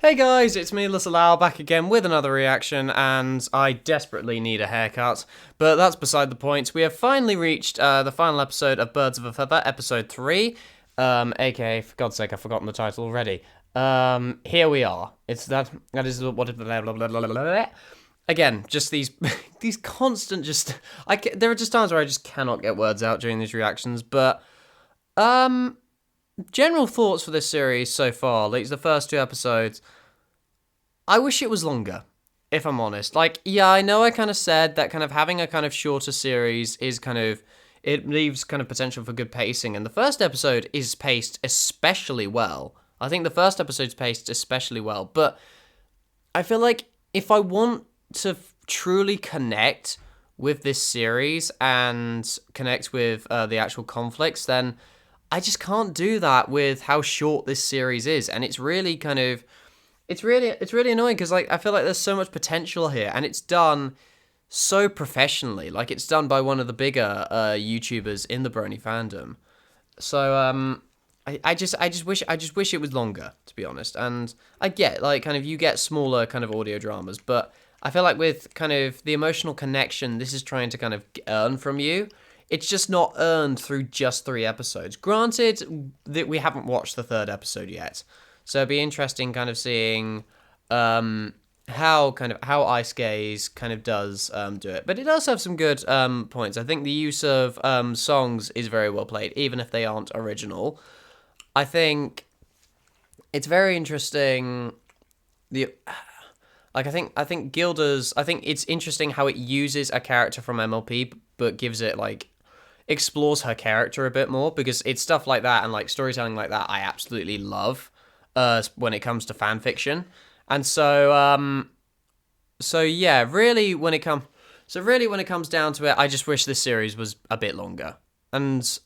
Hey guys, it's me, Lissalau, back again with another reaction, and I desperately need a haircut, but that's beside the point. We have finally reached the final episode of Birds of a Feather, episode 3, aka, for God's sake, I've forgotten the title already. Here we are. It's that is what, blah, blah, blah, blah, blah, blah. Again, just these, these constant, there are just times where I just cannot get words out during these reactions, but, general thoughts for this series so far, like the first 2 episodes. I wish it was longer, if I'm honest. Like, yeah, I know I kind of said that kind of having a kind of shorter series is kind of, it leaves kind of potential for good pacing, and the first episode is paced especially well. I think the first episode's paced especially well, but I feel like if I want to truly connect with this series and connect with the actual conflicts, then I just can't do that with how short this series is, and it's really kind of it's really annoying because like I feel like there's so much potential here, and it's done so professionally. Like it's done by one of the bigger YouTubers in the Brony fandom. So I just wish it was longer, to be honest. And I get like kind of you get smaller kind of audio dramas, but I feel like with kind of the emotional connection this is trying to kind of earn from you, it's just not earned through just 3 episodes. Granted that we haven't watched the 3rd episode yet, so it'd be interesting kind of seeing how Ice Gaze kind of does do it. But it does have some good points. I think the use of songs is very well played, even if they aren't original. I think it's very interesting. The like I think Gilda's. I think it's interesting how it uses a character from MLP, but gives it like explores her character a bit more, because it's stuff like that and like storytelling like that I absolutely love when it comes to fan fiction. And so yeah, really when it comes down to it, I just wish this series was a bit longer. And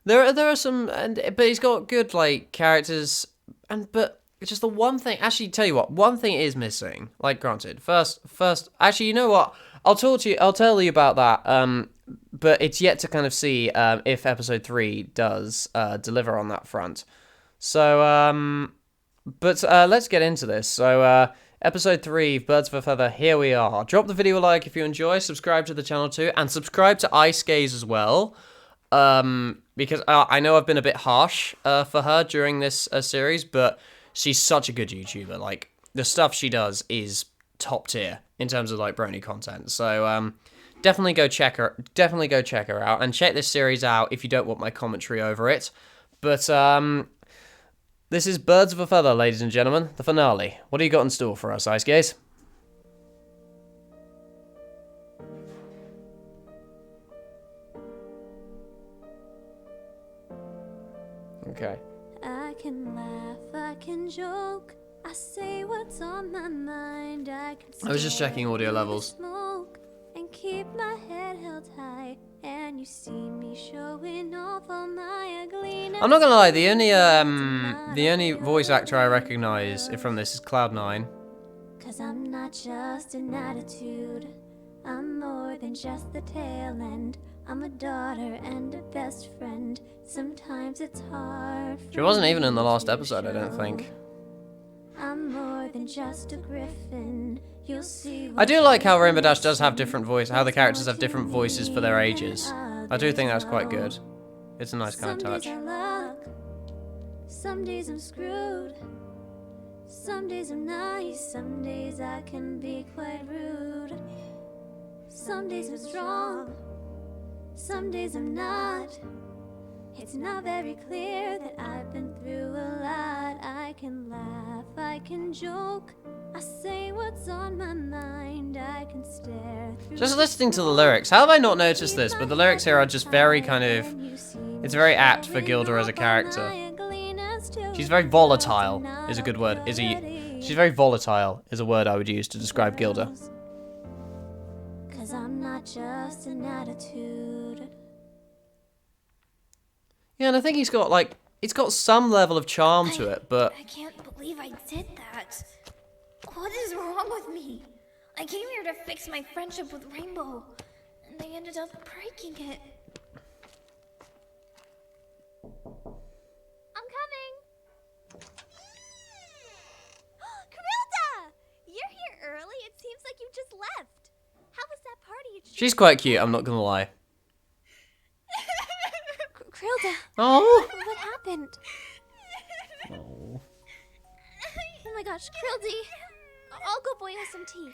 there are some, but he's got good like characters, and but it's just the one thing. Actually, tell you what, one thing is missing. Like, granted, first, actually, you know what? I'll tell you about that. But it's yet to kind of see if episode 3 does deliver on that front. So but let's get into this. So episode 3, Birds of a Feather. Here we are. Drop the video a like if you enjoy. Subscribe to the channel too, and subscribe to Ice Gaze as well. Because I know I've been a bit harsh for her during this series, but she's such a good YouTuber. Like, the stuff she does is top tier in terms of like Brony content. So definitely go check her out, and check this series out if you don't want my commentary over it. But this is Birds of a Feather, ladies and gentlemen, the finale. What do you got in store for us, Ice Gaze? Okay. I can laugh, I can joke, I say what's on my mind. I was just checking audio levels. Smoke and keep my head held high, and you see me showing off all my ugliness. I'm not gonna lie, the only voice actor I recognize from this is Cloud9. 'Cause I'm not just an attitude, I'm more than just the tail end. I'm a daughter and a best friend. Sometimes it's hard. She wasn't even in the last episode, I don't think. I'm more than just a griffin. You'll see. I do like how Rainbow Dash does have how the characters have different voices for their ages. I do think that's quite good. It's a nice kind of touch. Some days I luck, some days I'm screwed. Some days I'm nice, some days I can be quite rude. Some days I'm strong, some days I'm not. It's not very clear that I've been through a lot. I can laugh, I can joke, I say what's on my mind. I can stare through. Just listening to the lyrics, how have I not noticed this? But the lyrics here are just very kind of, it's very apt for Gilda as a character. She's very volatile, is a good word. She's very volatile is a word I would use to describe Gilda. 'Cause I'm not just an attitude. Yeah, and I think it's got some level of charm to it, but I can't believe I did that. What is wrong with me? I came here to fix my friendship with Rainbow, and they ended up breaking it. I'm coming. She's quite cute, I'm not gonna lie. Krilda, Oh. what happened? Oh. Oh my gosh, Krildy. I'll go boil some tea.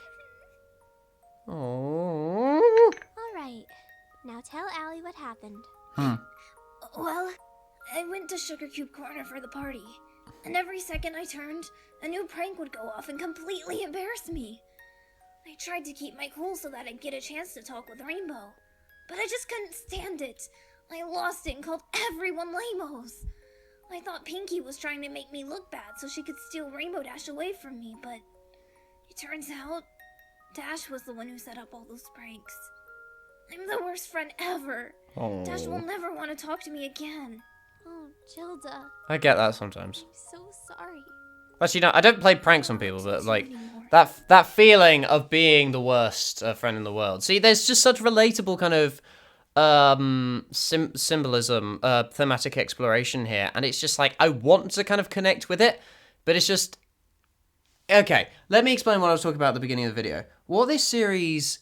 Oh. All right. Now tell Allie what happened. Well, I went to Sugar Cube Corner for the party, and every second I turned, a new prank would go off and completely embarrass me. I tried to keep my cool so that I'd get a chance to talk with Rainbow, but I just couldn't stand it. I lost it and called everyone lamos. I thought Pinky was trying to make me look bad so she could steal Rainbow Dash away from me, but it turns out Dash was the one who set up all those pranks. I'm the worst friend ever. Oh. Dash will never want to talk to me again. Oh, Gilda. I get that sometimes. I'm so sorry. Actually, no, I don't play pranks on people, but like that feeling of being the worst friend in the world. See, there's just such relatable kind of symbolism, thematic exploration here, and it's just like I want to kind of connect with it, but it's just okay. Let me explain what I was talking about at the beginning of the video. What this series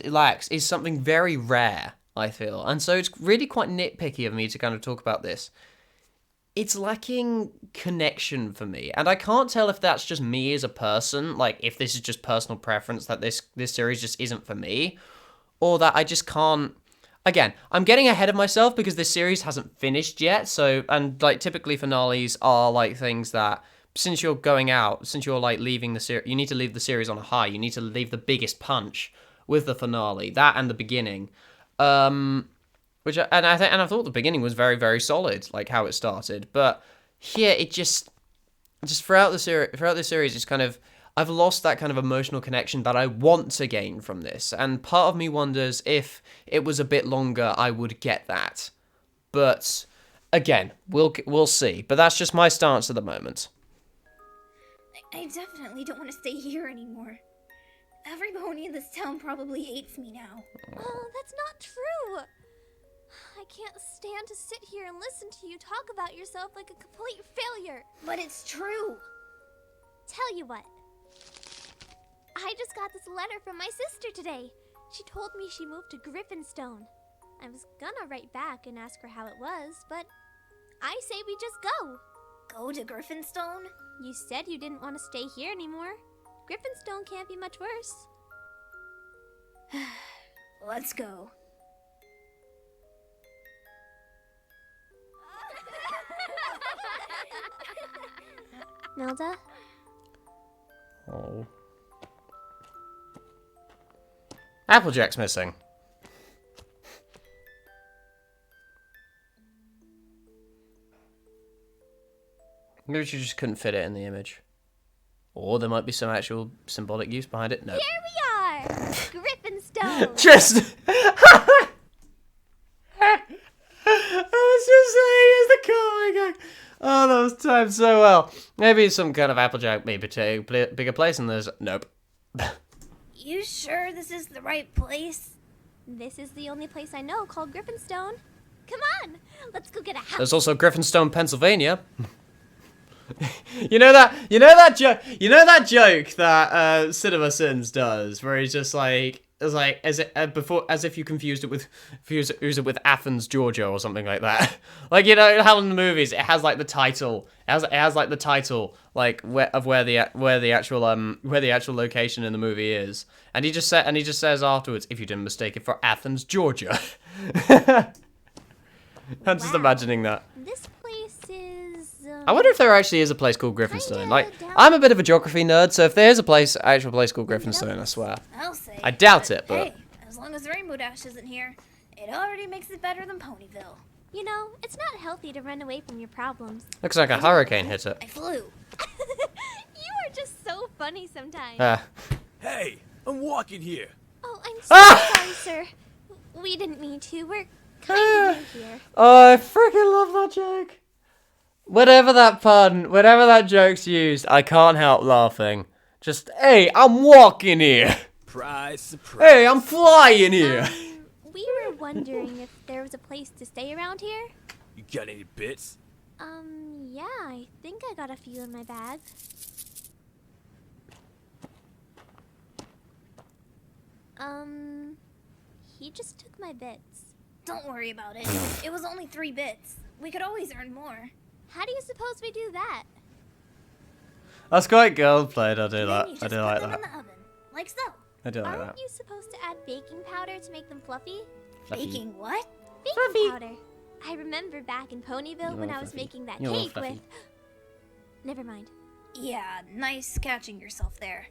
lacks is something very rare, I feel, and so it's really quite nitpicky of me to kind of talk about this. It's lacking connection for me, and I can't tell if that's just me as a person, like if this is just personal preference that this series just isn't for me, or that I just can't. Again, I'm getting ahead of myself because this series hasn't finished yet, so, and like typically finales are like things that since you're going out, since you're like leaving the series, you need to leave the series on a high, you need to leave the biggest punch with the finale, that and the beginning. Which I thought the beginning was very, very solid, like how it started. But here it just throughout the series, it's kind of I've lost that kind of emotional connection that I want to gain from this, and part of me wonders if it was a bit longer, I would get that. But again, we'll see. But that's just my stance at the moment. I definitely don't want to stay here anymore. Every pony in this town probably hates me now. Oh, that's not true. I can't stand to sit here and listen to you talk about yourself like a complete failure. But it's true. Tell you what. I just got this letter from my sister today. She told me she moved to Griffinstone. I was gonna write back and ask her how it was, but I say we just go. Go to Griffinstone? You said you didn't want to stay here anymore. Griffinstone can't be much worse. Let's go. Melda? Oh. Applejack's missing. Maybe she just couldn't fit it in the image. Or there might be some actual symbolic use behind it. No. Here we are! Griffinstone! Just. I was just saying, it's the comic. Oh, that was timed so well. Maybe some kind of Applejack maybe take a bigger place, and there's nope. You sure this is the right place? This is the only place I know called Griffinstone. Come on, let's go get a house. There's also Griffinstone, Pennsylvania. You know that joke that Cinema Sins does, where he's just like, as if you confused it with Athens, Georgia, or something like that. Like, you know how in the movies it has like the title, it has like the title like where the actual location in the movie is, and he just says afterwards, if you didn't mistake it for Athens, Georgia. I'm just imagining that. This place is. I wonder if there actually is a place called Griffinstone. Kinda Like, down- I'm a bit of a geography nerd, so if there is actual place called Griffinstone, I swear. I'll say. I doubt it, but Hey, as long as Rainbow Dash isn't here, it already makes it better than Ponyville. You know, it's not healthy to run away from your problems. looks like a hurricane hit it. I flew. You are just so funny sometimes. Hey, I'm walking here. Oh, I'm so sorry, sir. We didn't mean to. We're kind of new here. Oh, I freaking love that joke. Whatever that joke's used, I can't help laughing. Just, hey, I'm walking here. Surprise, surprise. Hey, I'm flying here. We were wondering if there was a place to stay around here. You got any bits? Yeah, I think I got a few in my bag. He just took my bits. Don't worry about it. It was only 3 bits. We could always earn more. How do you suppose we do that? That's quite girl played. I do Then that. you I just do put like them that. in the oven, like so. I do like Aren't that. you supposed to add baking powder to make them fluffy? Fluffy. Baking what? Baking powder. I remember back in Ponyville when little I was fluffy. making that You're a little cake fluffy. with... Never mind. Yeah, nice catching yourself there.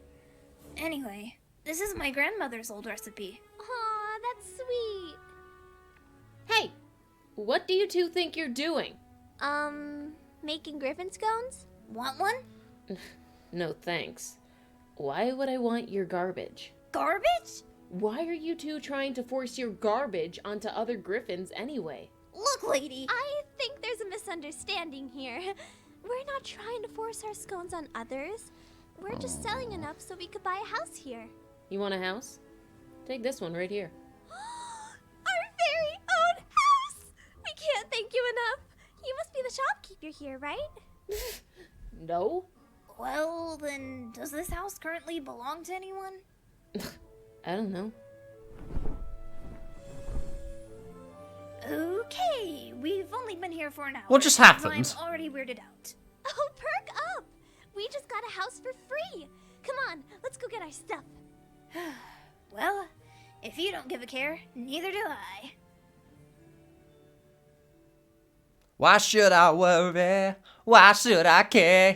Anyway, this is my grandmother's old recipe. Aw, that's sweet. Hey, what do you two think you're doing? Making griffin scones? Want one? No thanks. Why would I want your garbage? Garbage? Why are you two trying to force your garbage onto other griffins anyway? Look, lady. I think there's a misunderstanding here. We're not trying to force our scones on others. We're just selling enough so we could buy a house here. You want a house? Take this one right here. Our very own house! We can't thank you enough. You must be the shopkeeper here, right? No? Well, then, does this house currently belong to anyone? I don't know. Okay, we've only been here for an hour. What just so happened? I'm already weirded out. Oh, perk up! We just got a house for free. Come on, let's go get our stuff. Well, if you don't give a care, neither do I. Why should I worry? Why should I care? Are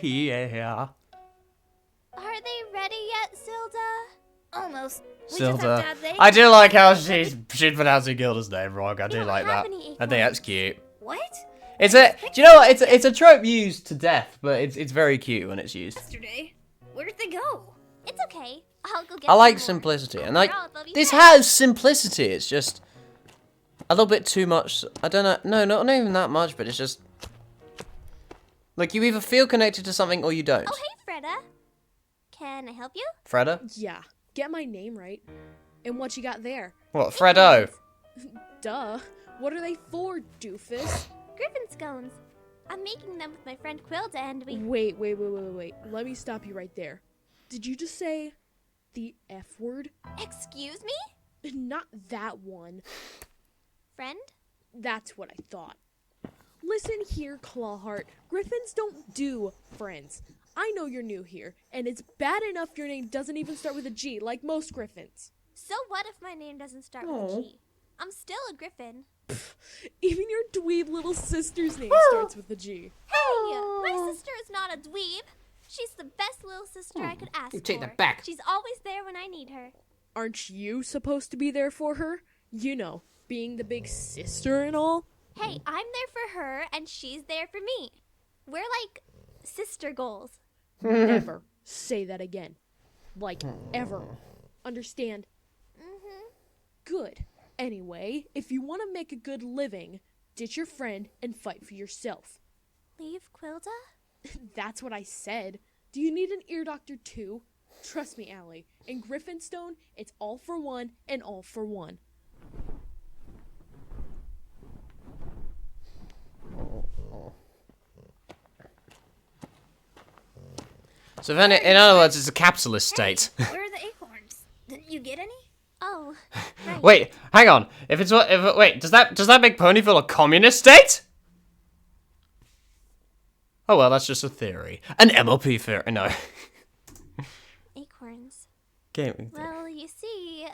they ready yet, Silda? Almost. We just have Silda. to add the I do like how she's pronouncing Gilda's name wrong. I do don't like have that. any I think that's cute. What? It's a. Do you know what? It's a trope used to death, but it's very cute when it's used. Yesterday. Where'd they go? It's okay. I'll go get I like some more. simplicity, and like Overall, they'll be this fine. has simplicity. It's just a little bit too much. I don't know. No, not even that much, but it's just like you either feel connected to something or you don't. Oh, hey, Freda. Can I help you? Freda? Yeah, get my name right. And what you got there? What? Fredo? Duh. What are they for, doofus? Griffin scones. I'm making them with my friend Quilda and we... Wait. Let me stop you right there. Did you just say the F word? Excuse me? Not that one. Friend? That's what I thought. Listen here, Clawheart. Griffins don't do friends. I know you're new here, and it's bad enough your name doesn't even start with a G, like most Griffins. So what if my name doesn't start with a G? I'm still a Griffin. Even your dweeb little sister's name starts with a G. Hey, my sister is not a dweeb. She's the best little sister I could ask You take for. that back. She's always there when I need her. Aren't you supposed to be there for her? You know, being the big sister and all. Hey, I'm there for her and she's there for me. We're like sister goals. Never say that again. Like, ever. Understand? Good. Anyway, if you want to make a good living, ditch your friend and fight for yourself. Leave Quilda? That's what I said. Do you need an ear doctor too? Trust me, Allie. In Griffinstone, it's all for one and all for one. So then, in other words, it's a capitalist state. Where are the acorns? Didn't you get any? Oh, right. Wait, hang on. Wait, does that make Ponyville a communist state? Oh well, that's just a theory. An MLP theory. No. Acorns. Gaming. Well, you see,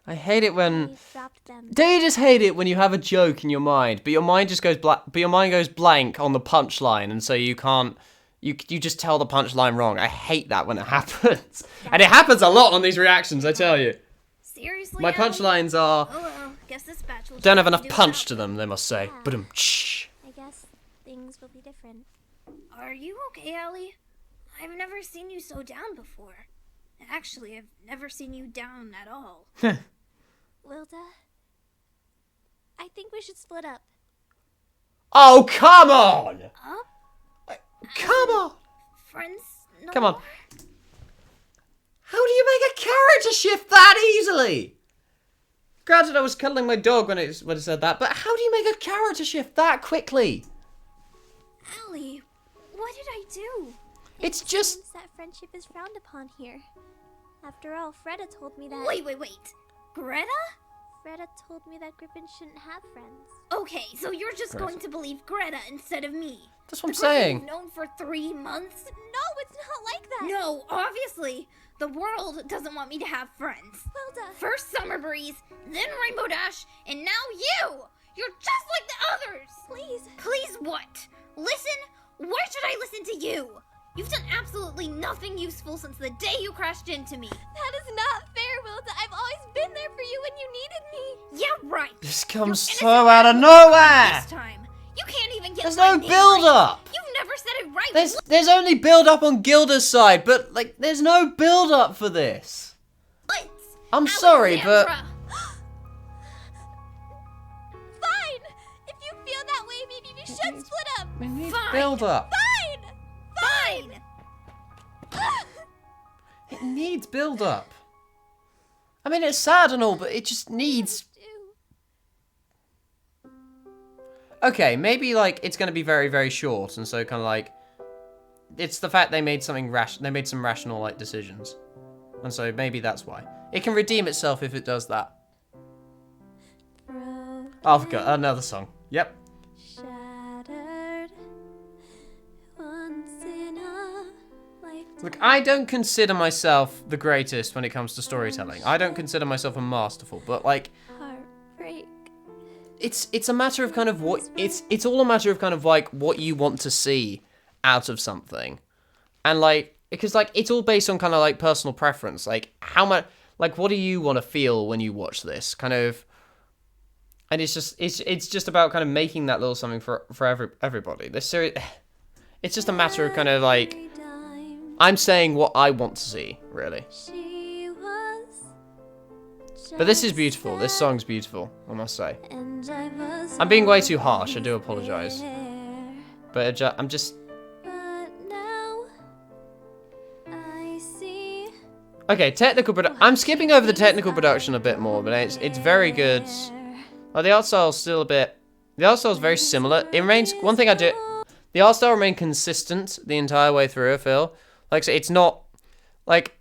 I hate it when. we dropped them. Don't you just hate it when you have a joke in your mind, but your mind just goes blank on the punchline, and so you can't. You just tell the punchline wrong. I hate that when it happens, and it happens a lot on these reactions. I tell you, Seriously? my Allie? punchlines are Oh well, guess this batch will don't have just enough do punch without to them. They must say. Yeah. But I guess things will be different. Are you okay, Allie? I've never seen you so down before. Actually, I've never seen you down at all. Wilda, I think we should split up. Oh come on! Up? Come on! Friends? No Come on. more? How do you make a character shift that easily? Granted, I was cuddling my dog when it said that, but how do you make a character shift that quickly? Allie, what did I do? It's just... Seems that friendship is frowned upon here. After all, Freda told me that... Wait. Greta? Greta told me that Griffins shouldn't have friends. Okay, so you're just going to believe Greta instead of me. That's what I'm The Griffin saying. you've known for 3 months? No, it's not like that. No, obviously. The world doesn't want me to have friends. Wilda. First Summer Breeze, then Rainbow Dash, and now you! You're just like the others! Please. Please what? Listen? Why should I listen to you? You've done absolutely nothing useful since the day you crashed into me. That is not fair, Wilda. I've always been there for you when you needed me. Yeah, right. This comes You're so innocent out of This nowhere. time. You can't even get There's my no name build right. up. You've never said it right. There's only build up on Gilda's side, but like there's no build up for this. What? I'm sorry, but Alexandra. Fine. If you feel that way, maybe we should split up. we need Fine. build up. Fine. Fine. It needs build up. I mean, it's sad and all, but it just needs. Okay, maybe like it's gonna be very, very short, and so kind of like it's the fact they made something they made some rational like decisions, and so maybe that's why it can redeem itself if it does that. Oh, I've got another song. Yep. Shattered once in a lifetime. Look, I don't consider myself the greatest when it comes to storytelling. I don't consider myself a masterful, but like Heartbreak. it's a matter of kind of what it's all a matter of kind of like what you want to see out of something, and like because like it's all based on kind of like personal preference. Like how much, like what do you want to feel when you watch this kind of, and it's just about kind of making that little something for everybody. This series, it's just a matter of kind of like I'm saying what I want to see, really. She was. But this is beautiful. This song's beautiful, I must say. And I was I'm being way too harsh. I do apologize. there. But I'm just. But now I see. Okay, technical I'm skipping over the technical production a bit more, but it's very good. The art style's still a bit. The art style's very similar. It remains. One thing I do. The art style remained consistent the entire way through. I feel like so it's not like.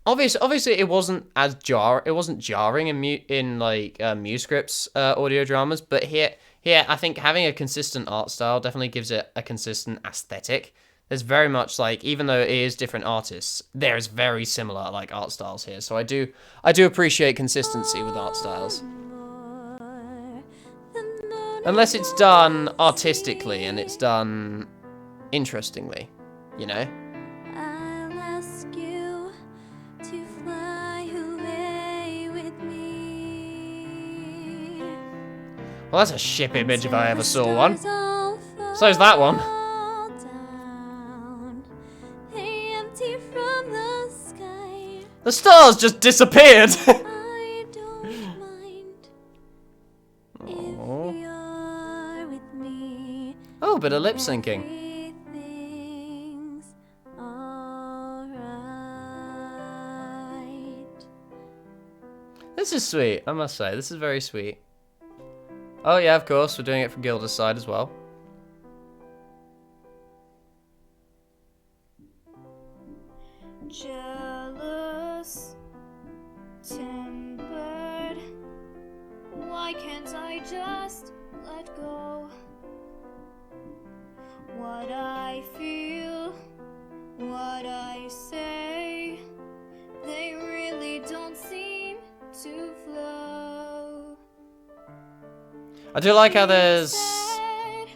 Obviously, it wasn't as It wasn't jarring in like Muscript's audio dramas, but here, I think having a consistent art style definitely gives it a consistent aesthetic. There's very much like, even though it is different artists, there's very similar like art styles here. So I do appreciate consistency with art styles, unless it's done artistically and it's done interestingly, you know. I'll ask you to fly away with me. Well, that's a ship image if I ever saw one. So So's that one. They empty from the sky. The stars just disappeared. I don't mind if Aw. you're with me. Oh, bit of lip syncing. Everything's alright. This is sweet, I must say. This is very sweet. Oh yeah, of course, we're doing it from Gilda's side as well. Jealous, tempered. Why can't I just let go? What I feel, what I say, they really don't seem to flow. I do like how there's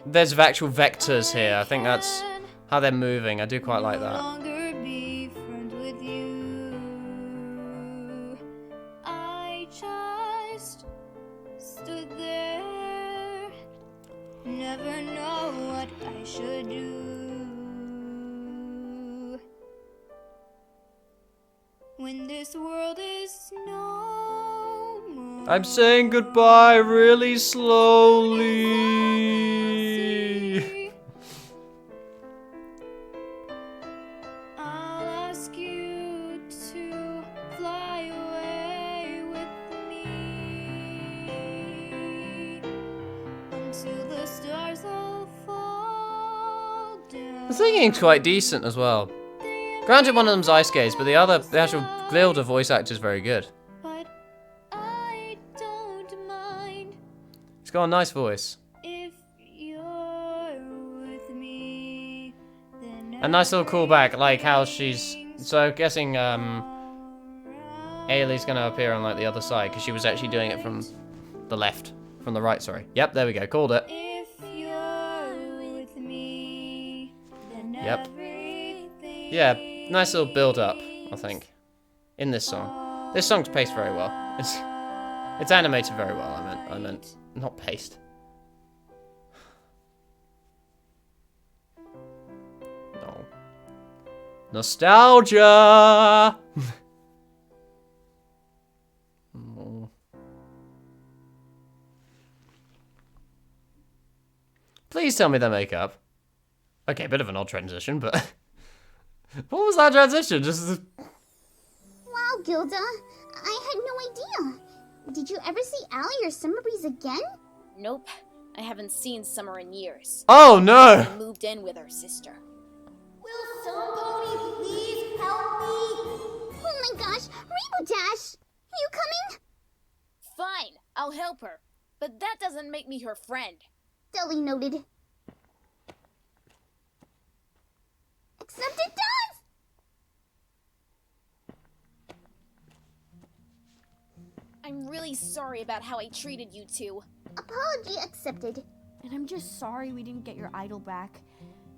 actual vectors here. I think that's how they're moving. I do quite like that. Longer be friends with you. I just stood there, never know what I should do. When this world is no more. I'm saying goodbye really slowly. I'll ask you to fly away with me until the stars all fall down. The singing's quite decent as well. Granted, one of them's Ice Gaze, but the actual Gilda voice actor is very good. But I don't She's got a nice voice. If you're with me, then A nice little callback, like how she's... So I'm guessing, Ailey's gonna appear on, like, the other side, because she was actually doing it from the left. From the right, sorry. Yep, there we go. Called it. if you're with me, then Yep. everything Yeah, nice little build-up, I think, in this song. This song's paced very well. It's animated very well, I meant, not paced. No. Nostalgia! Oh. Please tell me they make up. Okay, bit of an odd transition, but... What was that transition? Just... Wow, Gilda, I had no idea. Did you ever see Allie or Summer Breeze again? Nope. I haven't seen Summer in years. Oh no! I moved in with her sister. Will some pony please help me? Oh my gosh, Rainbow Dash! Are you coming? Fine, I'll help her. But that doesn't make me her friend. Duly noted. Except it does! I'm really sorry about how I treated you two. Apology accepted. And I'm just sorry we didn't get your idol back.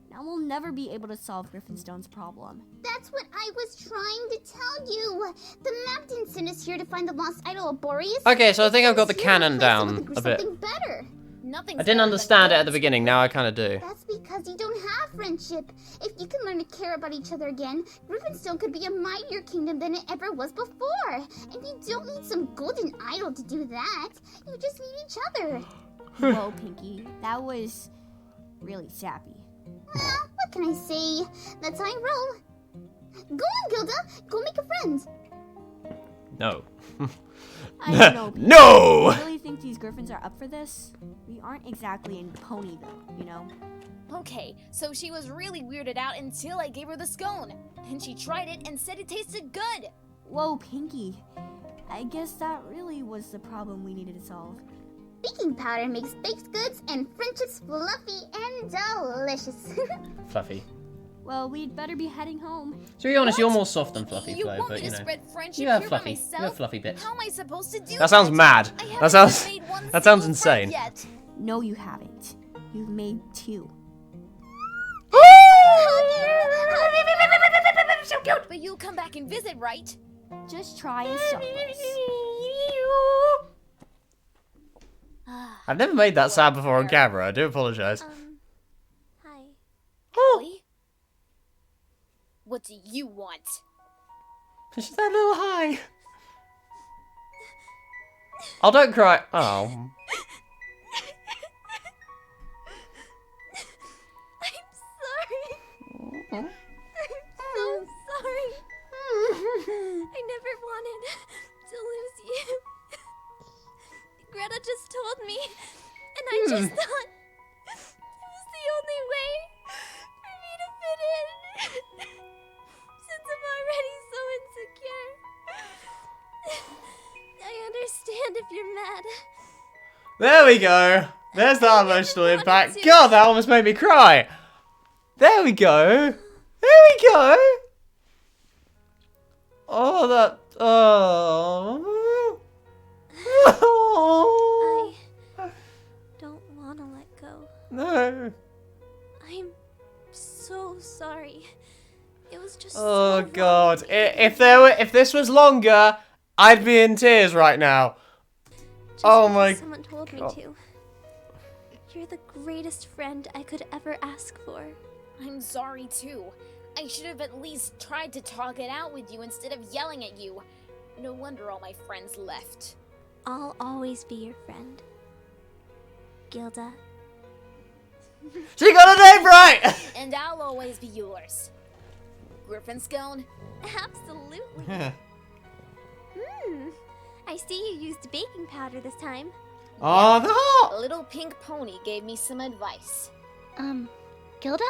Now we'll never be able to solve Griffinstone's problem. That's what I was trying to tell you. The map didn't send us here to find the lost idol of Boreas. Okay, so I think I've got the It sent us canon here to down replace a bit. something better. Nothing's I didn't better understand it than at the beginning, now I kind of do. That's because you don't have friendship. If you can learn to care about each other again, Griffinstone could be a mightier kingdom than it ever was before. And you don't need some golden idol to do that. You just need each other. Whoa, Pinky. That was really sappy. Well, what can I say? That's how I roll. Go on, Gilda. Go make a friend. No. I don't know, Pinky. No! I really think these Griffins are up for this. We aren't exactly in Ponyville, you know? Okay, so she was really weirded out until I gave her the scone. Then she tried it and said it tasted good. Whoa, Pinky. I guess that really was the problem we needed to solve. Baking powder makes baked goods and friendships fluffy and delicious. Fluffy. Well, we'd better be heading home. To be honest, you're more soft than Fluffy, You Flo, want but me you to know. spread friendship You have here Fluffy. by You myself? have Fluffy bits. How am I supposed to do That sounds mad. I That sounds... haven't made one That sounds single friend insane. Yet. No, you haven't. You've made 2. So cute. But you'll come back and visit, right? Just try and stop us. I've never made that sound before on camera, I do apologise. Hi. Allie? What do you want? Just that little hi. Oh, don't cry. Oh. I'm sorry. I'm so sorry. I never wanted to lose you. Greta just told me, and I just thought it was the only way for me to fit in. Since I'm already so insecure. I understand if you're mad. There we go. There's that emotional impact. God, that almost made me cry. There we go. There we go. Oh, that... Oh. Oh. I don't want to let go. No. I'm so sorry. It was just Oh so God! wrong. If this was longer, I'd be in tears right now. Just Oh because my someone told me God. to. You're the greatest friend I could ever ask for. I'm sorry too. I should have at least tried to talk it out with you instead of yelling at you. No wonder all my friends left. I'll always be your friend. Gilda. She got her name right. And I'll always be yours. Griffinscone? Absolutely. I see you used baking powder this time. Oh, the heart. A little pink pony gave me some advice. Gilda?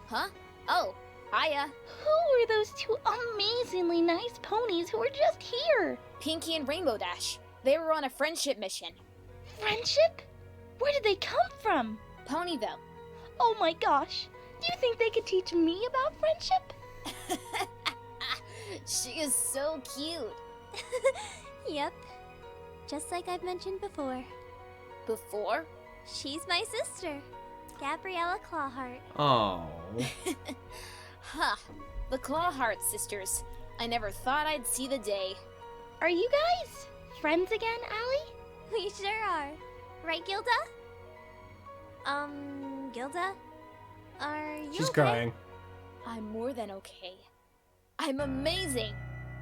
Huh? Oh, hiya. Who were those 2 amazingly nice ponies who were just here? Pinky and Rainbow Dash. They were on a friendship mission. Friendship? Where did they come from? Ponyville. Oh my gosh. Do you think they could teach me about friendship? She is so cute. Yep. Just like I've mentioned before. Before? She's my sister, Gabriella Clawheart. Oh. Huh. The Clawheart sisters. I never thought I'd see the day. Are you guys friends again, Allie? We sure are. Right, Gilda? Gilda? Are you She's okay? crying. I'm more than okay. I'm amazing.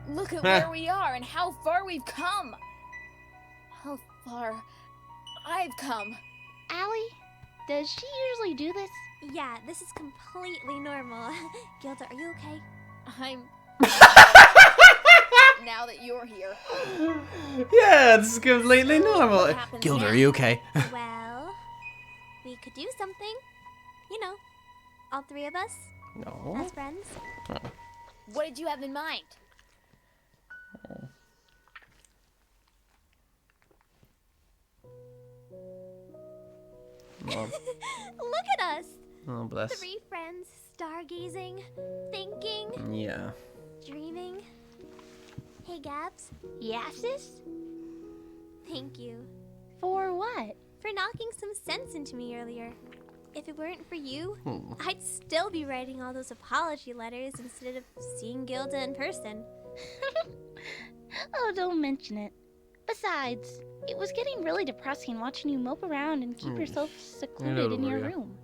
Look at where we are and how far we've come. How far I've come. Allie, does she usually do this? Yeah, this is completely normal. Gilda, are you okay? I'm... now that you're here. Yeah, this is completely So, normal. what happens Gilda, now? are you okay? Well, we could do something. You know, all three of us No. as friends. What did you have in mind? Oh, Look at us! oh, bless. Three friends stargazing, thinking, Yeah. dreaming. Hey, Gabs, Yeah, sis? thank you For what? for knocking some sense into me earlier. If it weren't for you, Hmm. I'd still be writing all those apology letters instead of seeing Gilda in person. Oh, don't mention it. Besides, it was getting really depressing watching you mope around and keep yourself secluded in your Maria. room.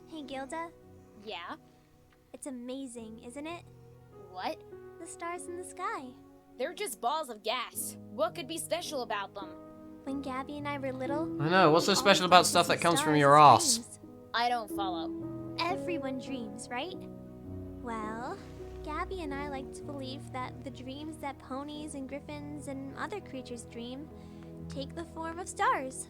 Hey, Gilda, Yeah? it's amazing, isn't it? What? The stars in the sky. They're just balls of gas. What could be special about them? When Gabby and I were little, I know, what's so we special all about thought stuff of that comes from stars your as ass? dreams. I don't follow. Everyone dreams, right? Well, Gabby and I like to believe that the dreams that ponies and griffins and other creatures dream take the form of stars.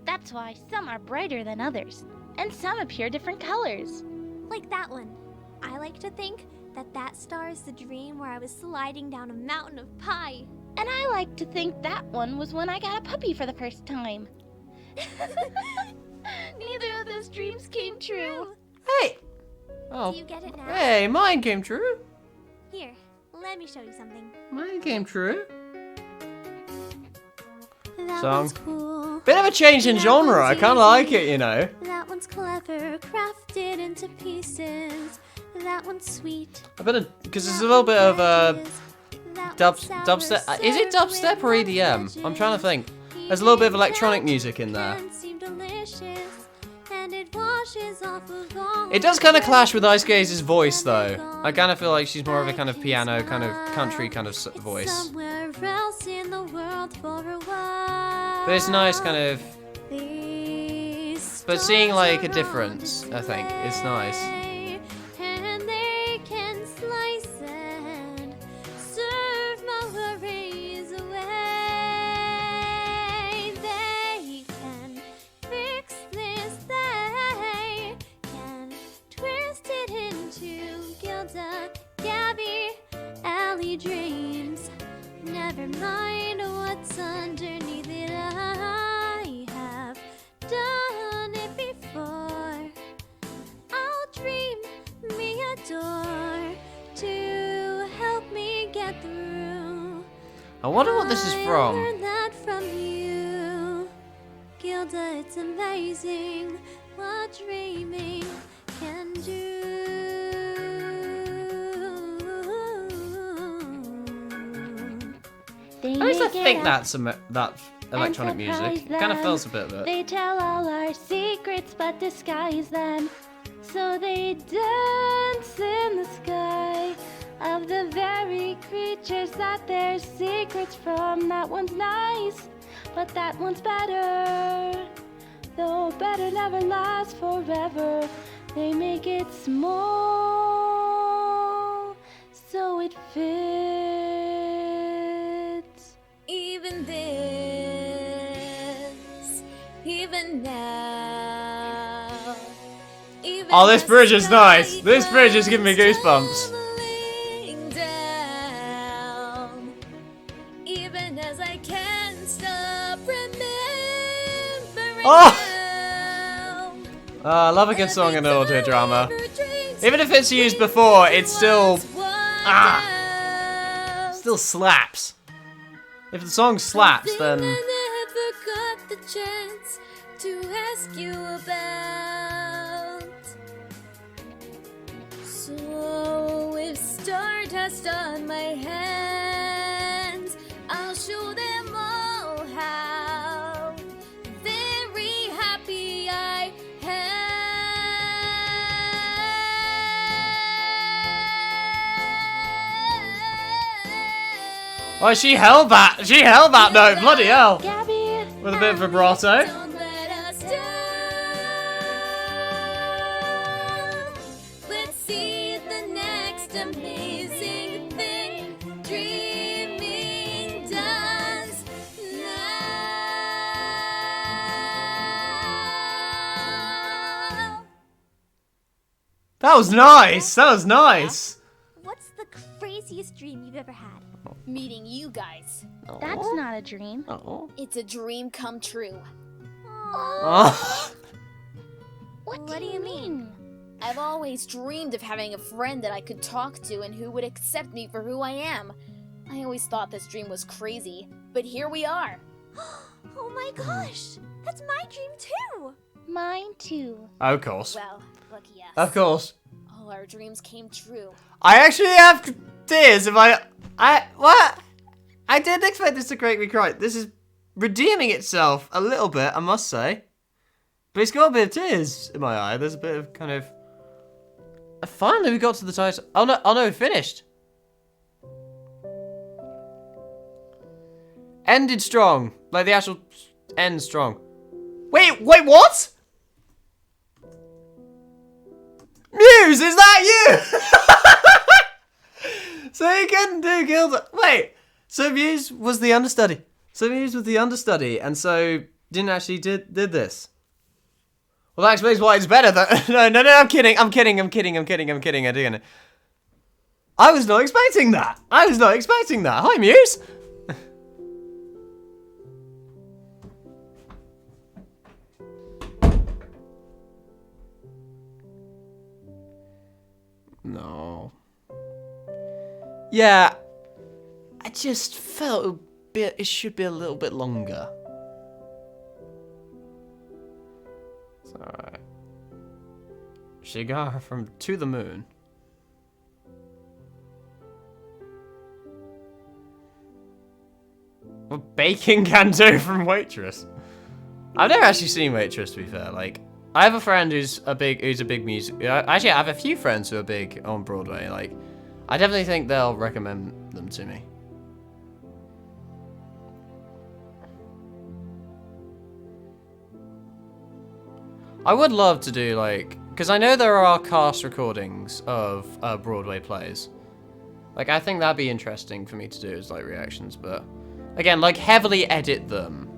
That's why some are brighter than others, and some appear different colors. Like that one. I like to think that that star is the dream where I was sliding down a mountain of pie. And I like to think that one was when I got a puppy for the first time. Neither of those dreams came true. Hey! Oh. Do you get it now? Hey, mine came true. Here, let me show you something. Mine came true. That Song. one's cool. Bit of a change in genre. I kind of like it, you know. That one's clever, crafted into pieces. That one's sweet. A bit of, because there's a little bit of dubstep. Is it dubstep or EDM? I'm trying to think. There's a little bit of electronic music in there. It does kind of clash with Ice Gaze's voice, though. I kind of feel like she's more of a kind of piano, kind of country kind of voice. But it's nice, kind of. But seeing like a difference, I think, is nice. And they can slice and serve my worries away. They can fix this, they can twist it into Gilda, Gabby, Allie dreams. Never mind what's underneath it, I have done it before. I'll dream me a door to help me get through. I wonder what this is I from. learned that from you, Gilda. It's amazing what dreaming can do. They At least I make it think up that's that electronic music. It kind of feels a bit of it. They tell all our secrets but disguise them. So they dance in the sky of the very creatures that their secrets from. That one's nice, but that one's better. Though better never lasts forever. They make it small, so it fits. Even this, even now. Even Oh, this as bridge is nice. sky This bridge is giving me comes goosebumps. tumbling down. Even as I can't stop remembering Oh! I love a good song in an audio drama. Even if it's used before, it's still... Still slaps. If the song slaps, then... I never got the chance to ask you about. So with stardust on my hands, I'll show them all how very happy I am. Oh, she held that note, bloody hell. Gabby, With a bit of vibrato. Don't let us down. Let's see the next amazing thing dreaming does now. That was nice. That was nice. What's the craziest dream you've ever had? Meeting you guys. that's not a dream. Oh. It's a dream come true. Oh. What do you mean? I've always dreamed of having a friend that I could talk to and who would accept me for who I am. I always thought this dream was crazy, but here we are. Oh my gosh! That's my dream too! Mine too. Of course. Well, lucky us. Of course. All our dreams came true. I actually have tears if what? I didn't expect this to make me cry. This is redeeming itself a little bit, I must say. But it's got a bit of tears in my eye. There's a bit of kind of... Finally, we got to the title. Oh no, we finished. Ended strong. Like the actual end strong. Wait, what? Muse, is that you? So you couldn't do Gilda. Wait, so Muse was the understudy. And so didn't actually did this. Well, that explains why it's better. No, I'm kidding. I'm kidding. I didn't. I was not expecting that. Hi, Muse. No. Yeah, I just felt it should be a little bit longer. It's alright. Shigar from To the Moon. What baking can do from Waitress. I've never actually seen Waitress, to be fair. Like, I have a friend who's a big music. Actually, I have a few friends who are big on Broadway. Like, I definitely think they'll recommend them to me. I would love to do, like, because I know there are cast recordings of Broadway plays. Like, I think that'd be interesting for me to do as, like, reactions, but again, like, heavily edit them.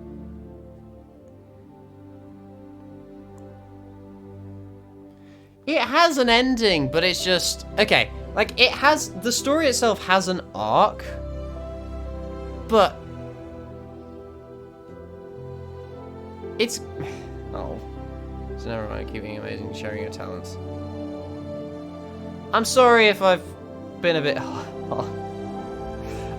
It has an ending, but it's just... Okay, like, it has... The story itself has an arc, but... It's... Oh. So never mind, keeping amazing, sharing your talents. I'm sorry if I've been a bit...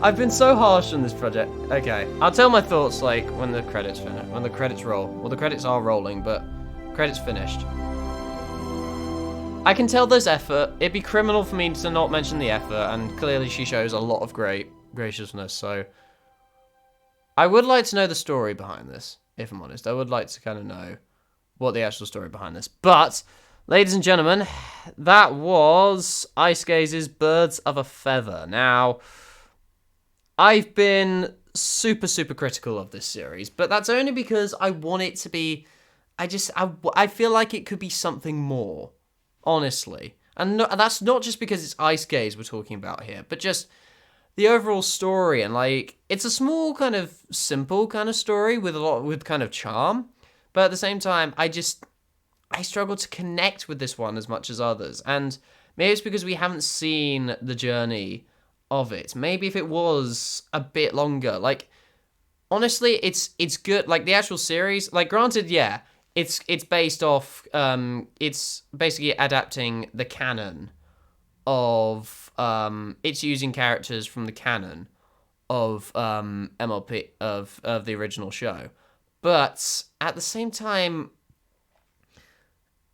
I've been so harsh on this project. Okay, I'll tell my thoughts, like, when the credits finish. When the credits roll. Well, the credits are rolling, but... Credits finished. I can tell there's effort. It'd be criminal for me to not mention the effort, and clearly she shows a lot of graciousness, so... I would like to know the story behind this, if I'm honest. I would like to kind of know what the actual story behind this. But, ladies and gentlemen, that was Ice Gaze's Birds of a Feather. Now, I've been super, super critical of this series, but that's only because I want it to be... I feel like it could be something more. Honestly. And that's not just because it's Ice Gaze we're talking about here, but just the overall story. And, like, it's a small kind of simple kind of story with kind of charm. But at the same time, I struggle to connect with this one as much as others. And maybe it's because we haven't seen the journey of it. Maybe if it was a bit longer, like, honestly, it's good. Like the actual series, like granted, yeah, it's based off. It's basically adapting the canon of it's using characters from the canon of MLP of the original show, but at the same time,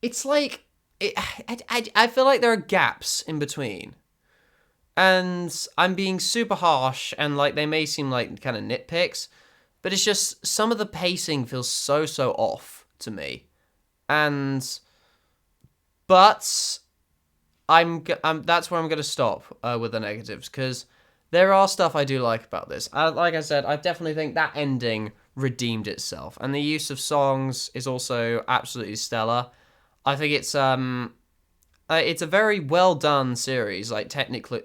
it's like I feel like there are gaps in between. And I'm being super harsh, and like they may seem like kind of nitpicks, but it's just some of the pacing feels so off to me, but I'm that's where I'm gonna stop with the negatives, because there are stuff I do like about this. Like I said, I definitely think that ending redeemed itself, and the use of songs is also absolutely stellar. I think it's a very well done series, like technical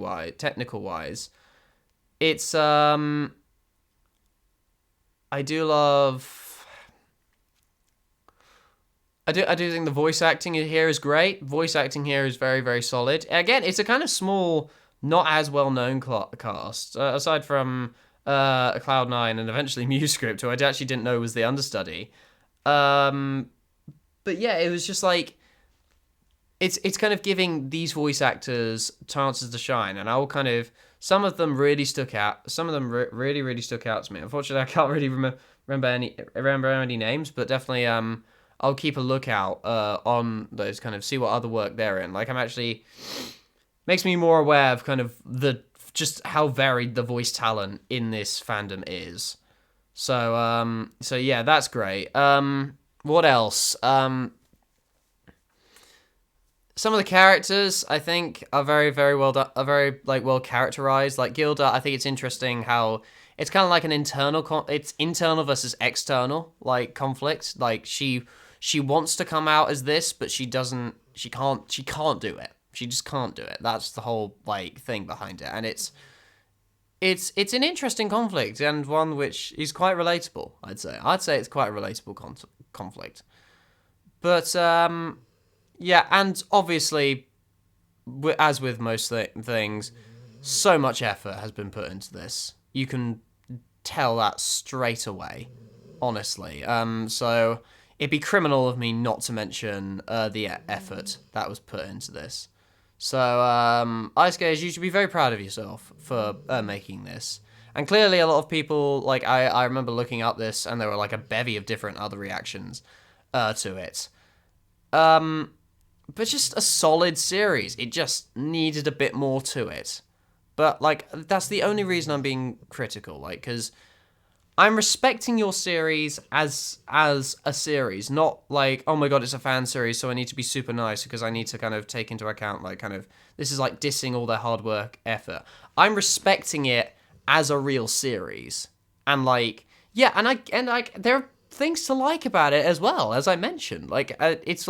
wise. It's I do love. I do think the voice acting here is great. Voice acting here is very solid. Again, it's a kind of small, not as well known cast, aside from Cloud9 and eventually Musescript, who I actually didn't know was the understudy. But yeah, it was just like. It's kind of giving these voice actors chances to shine, and some of them really stuck out. Some of them really stuck out to me. Unfortunately, I can't really remember any names, but definitely I'll keep a lookout on those, kind of see what other work they're in. Like makes me more aware of kind of just how varied the voice talent in this fandom is. So yeah, that's great. What else? Some of the characters, I think, are very well done, are very well characterized. Like Gilda, I think it's interesting how it's kind of like an it's internal versus external conflict. Like she wants to come out as this, but she can't do it. She just can't do it. That's the whole thing behind it, and it's an interesting conflict, and one which is quite relatable. I'd say it's quite a relatable conflict, but yeah, and obviously, as with most things, so much effort has been put into this. You can tell that straight away, honestly. So it'd be criminal of me not to mention the effort that was put into this. So, Ice Gaze, you should be very proud of yourself for making this. And clearly a lot of people, I remember looking up this, and there were a bevy of different other reactions to it. But just a solid series. It just needed a bit more to it. But, that's the only reason I'm being critical, because I'm respecting your series as a series, not oh my god, it's a fan series, so I need to be super nice because I need to kind of take into account, this is dissing all their hard work, effort. I'm respecting it as a real series. And, yeah, and there are things to like about it as well, as I mentioned. It's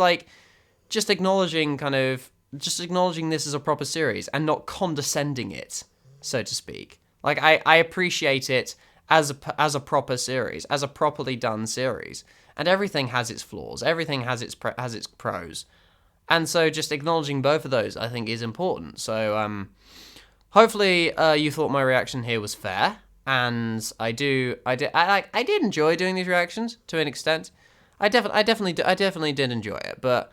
just acknowledging this as a proper series and not condescending it, so to speak. I appreciate it as a proper series, as a properly done series, and everything has its flaws, everything has its pros, and so just acknowledging both of those, I think, is important. So hopefully you thought my reaction here was fair, and I did enjoy doing these reactions to an extent. I definitely did enjoy it, but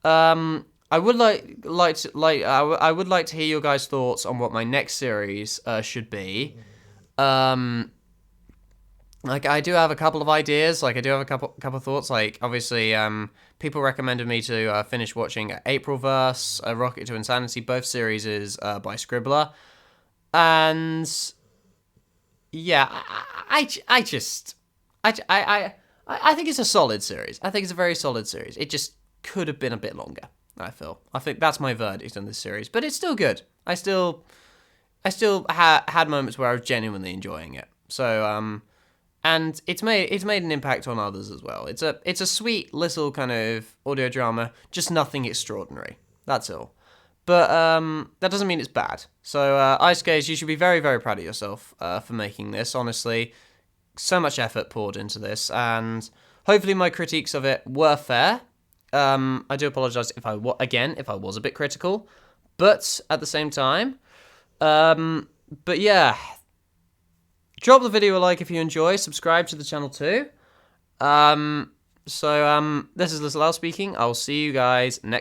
I would like to hear your guys' thoughts on what my next series should be. I do have a couple of ideas. I do have a couple of thoughts. Obviously, people recommended me to finish watching Aprilverse, Rocket to Insanity. Both series is by Scribbler, and yeah, I think it's a solid series. I think it's a very solid series. It just could have been a bit longer, I think that's my verdict on this series, but it's still good. I still had moments where I was genuinely enjoying it. So and it's made an impact on others as well. It's a sweet little kind of audio drama, just nothing extraordinary. That's all. But that doesn't mean it's bad. So Ice Gaze, you should be very proud of yourself for making this. Honestly, so much effort poured into this, and hopefully my critiques of it were fair. I do apologise if I was a bit critical, but at the same time, but yeah, Drop the video a like if you enjoy. Subscribe to the channel too. This is Little Al speaking. I will see you guys next